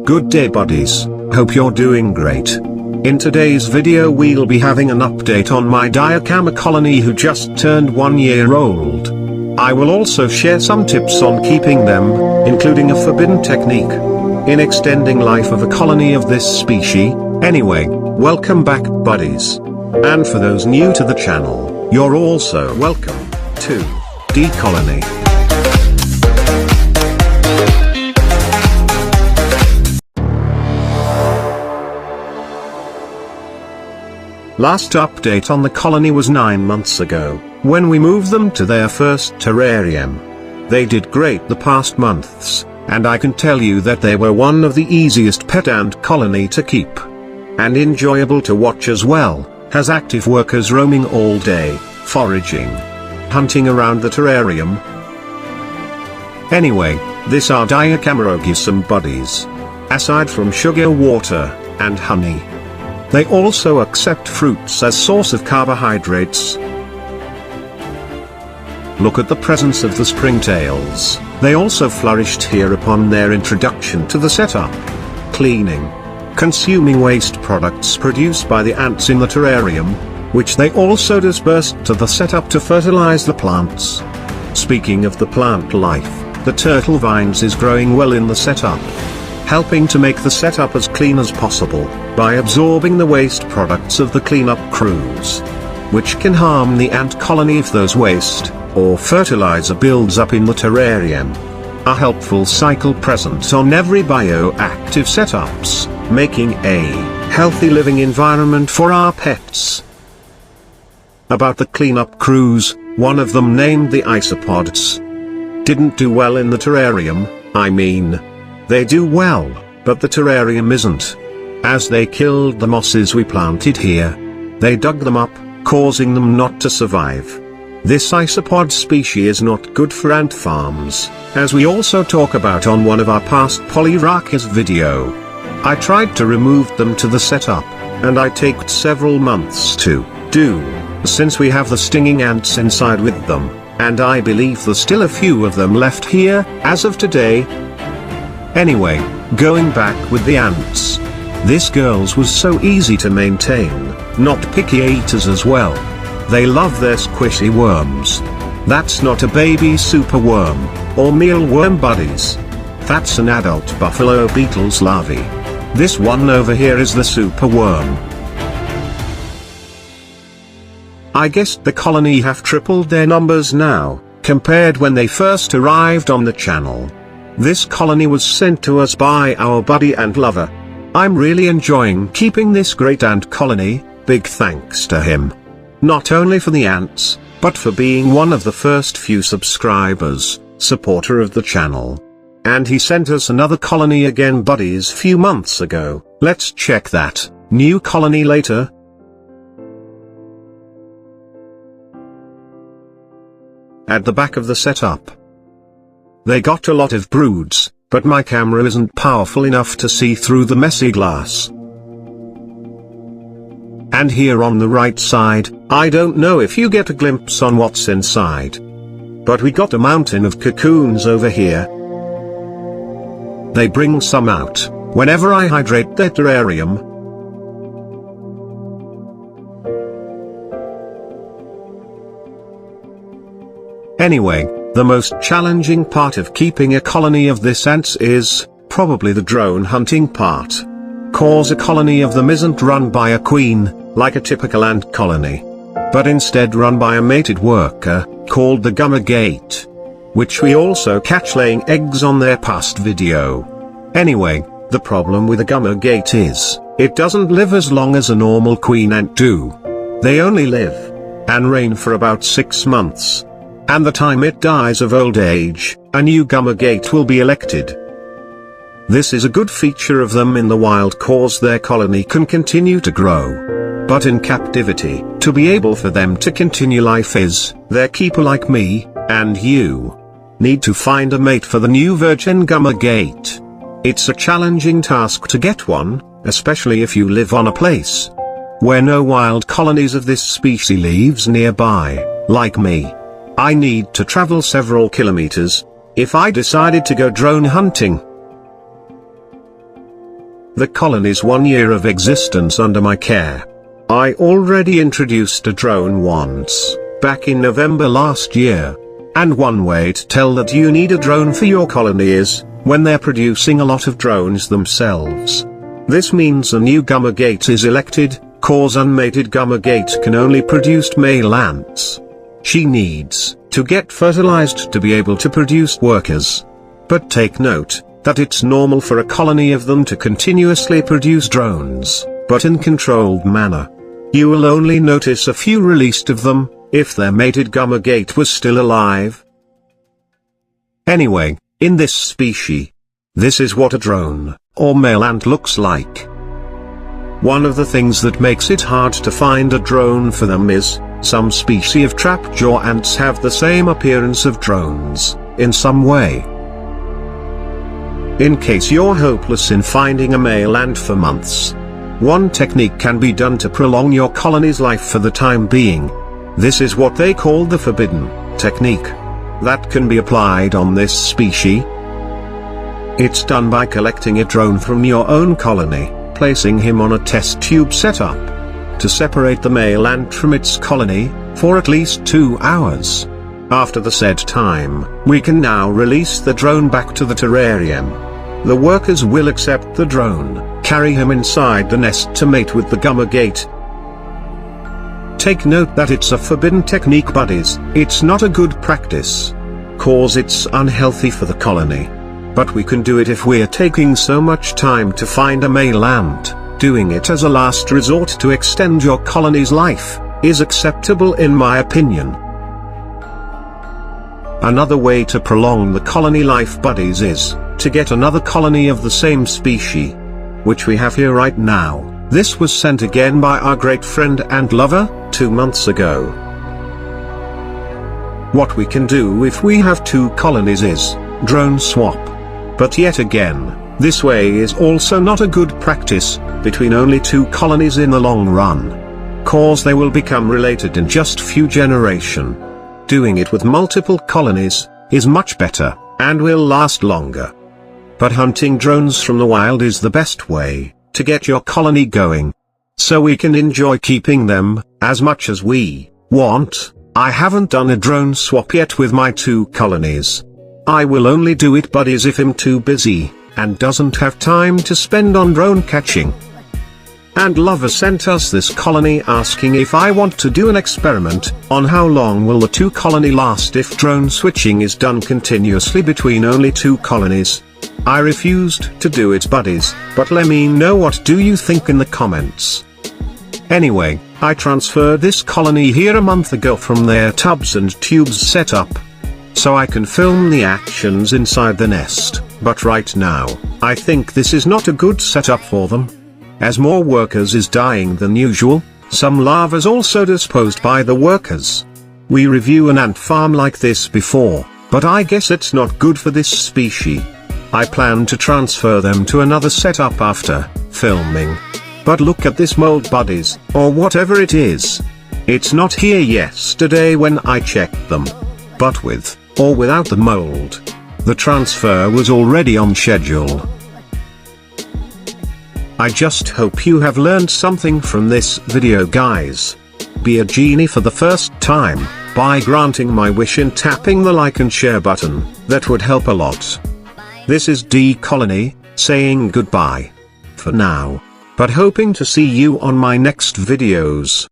Good day buddies, hope you're doing great. In today's video we'll be having an update on my Diacamma colony who just turned 1 year old. I will also share some tips on keeping them, including a forbidden technique in extending life of a colony of this species. Anyway, welcome back buddies. And for those new to the channel, you're also welcome to DColonyyt. Last update on the colony was 9 months ago, when we moved them to their first terrarium. They did great the past months, and I can tell you that they were one of the easiest pet ant colony to keep. And enjoyable to watch as well, as active workers roaming all day, foraging, hunting around the terrarium. Anyway, this are Diacamma buddies. Aside from sugar, water, and honey, they also accept fruits as source of carbohydrates. Look at the presence of the springtails. They also flourished here upon their introduction to the setup. Cleaning, consuming waste products produced by the ants in the terrarium, which they also dispersed to the setup to fertilize the plants. Speaking of the plant life, the turtle vines is growing well in the setup, helping to make the setup as clean as possible, by absorbing the waste products of the cleanup crews, which can harm the ant colony if those waste, or fertilizer builds up in the terrarium. A helpful cycle present on every bioactive setups, making a healthy living environment for our pets. About the cleanup crews, one of them named the isopods didn't do well in the terrarium. I mean, they do well, but the terrarium isn't. As they killed the mosses we planted here, they dug them up, causing them not to survive. This isopod species is not good for ant farms, as we also talk about on one of our past polyrakas video. I tried to remove them to the setup, and I taked several months to do, since we have the stinging ants inside with them, and I believe there's still a few of them left here, as of today. Anyway, going back with the ants. This girls was so easy to maintain, not picky eaters as well. They love their squishy worms. That's not a baby super worm, or mealworm buddies. That's an adult buffalo beetle's larvae. This one over here is the super worm. I guess the colony have tripled their numbers now, compared when they first arrived on the channel. This colony was sent to us by our buddy and lover. I'm really enjoying keeping this great ant colony, big thanks to him. Not only for the ants, but for being one of the first few subscribers, supporter of the channel. And he sent us another colony again buddies few months ago. Let's check that new colony later. At the back of the setup, they got a lot of broods, but my camera isn't powerful enough to see through the messy glass. And here on the right side, I don't know if you get a glimpse on what's inside, but we got a mountain of cocoons over here. They bring some out whenever I hydrate their terrarium. Anyway, the most challenging part of keeping a colony of this ants is probably the drone hunting part. Cause a colony of them isn't run by a queen, like a typical ant colony, but instead run by a mated worker, called the colonies, which we also catch laying eggs on their past video. Anyway, the problem with the colonies is, it doesn't live as long as a normal queen ant do. They only live and reign for about 6 months. And the time it dies of old age, a new colony will be elected. This is a good feature of them in the wild cause their colony can continue to grow. But in captivity, to be able for them to continue life is, their keeper like me, and you, need to find a mate for the new virgin colony. It's a challenging task to get one, especially if you live on a place where no wild colonies of this species lives nearby, like me. I need to travel several kilometers, if I decided to go drone hunting. the colony's 1 year of existence under my care. I already introduced a drone once, back in November last year. And one way to tell that you need a drone for your colony is, when they're producing a lot of drones themselves. This means a new gamma gate is elected, cause unmated gamma gate can only produce male ants. She needs to get fertilized to be able to produce workers. But take note, that it's normal for a colony of them to continuously produce drones, but in controlled manner. You will only notice a few released of them, if their mated gamma gate was still alive. Anyway, in this species, this is what a drone, or male ant looks like. One of the things that makes it hard to find a drone for them is, some species of trapjaw ants have the same appearance of drones, in some way. In case you're hopeless in finding a male ant for months, one technique can be done to prolong your colony's life for the time being. This is what they call the forbidden technique. That can be applied on this species. It's done by collecting a drone from your own colony, placing him on a test tube setup, to separate the male ant from its colony, for at least 2 hours. After the said time, we can now release the drone back to the terrarium. The workers will accept the drone, carry him inside the nest to mate with the gamma gate. Take note that it's a forbidden technique, buddies. It's not a good practice, cause it's unhealthy for the colony. But we can do it if we're taking so much time to find a male ant. Doing it as a last resort to extend your colony's life is acceptable in my opinion. Another way to prolong the colony life, buddies, is to get another colony of the same species, which we have here right now. This was sent again by our great friend and lover, 2 months ago. What we can do if we have 2 colonies is drone swap. But yet again, this way is also not a good practice between only 2 colonies in the long run, cause they will become related in just few generations. Doing it with multiple colonies is much better and will last longer. But hunting drones from the wild is the best way to get your colony going, so we can enjoy keeping them as much as we want. I haven't done a drone swap yet with my 2 colonies. I will only do it, buddies, if I'm too busy and doesn't have time to spend on drone catching. And lover sent us this colony asking if I want to do an experiment on how long will the 2 colony last if drone switching is done continuously between only 2 colonies. I refused to do it, buddies, but let me know what do you think in the comments. Anyway, I transferred this colony here a month ago from their tubs and tubes setup, so I can film the actions inside the nest, but right now, I think this is not a good setup for them. As more workers is dying than usual, some larvae also disposed by the workers. We review an ant farm like this before, but I guess it's not good for this species. I plan to transfer them to another setup after filming. But look at this mold, buddies, or whatever it is. It's not here yesterday when I checked them. But with, or without the mold, the transfer was already on schedule. I just hope you have learned something from this video, guys. Be a genie for the first time, by granting my wish and tapping the like and share button, that would help a lot. This is DColonyyt, saying goodbye for now, but hoping to see you on my next videos.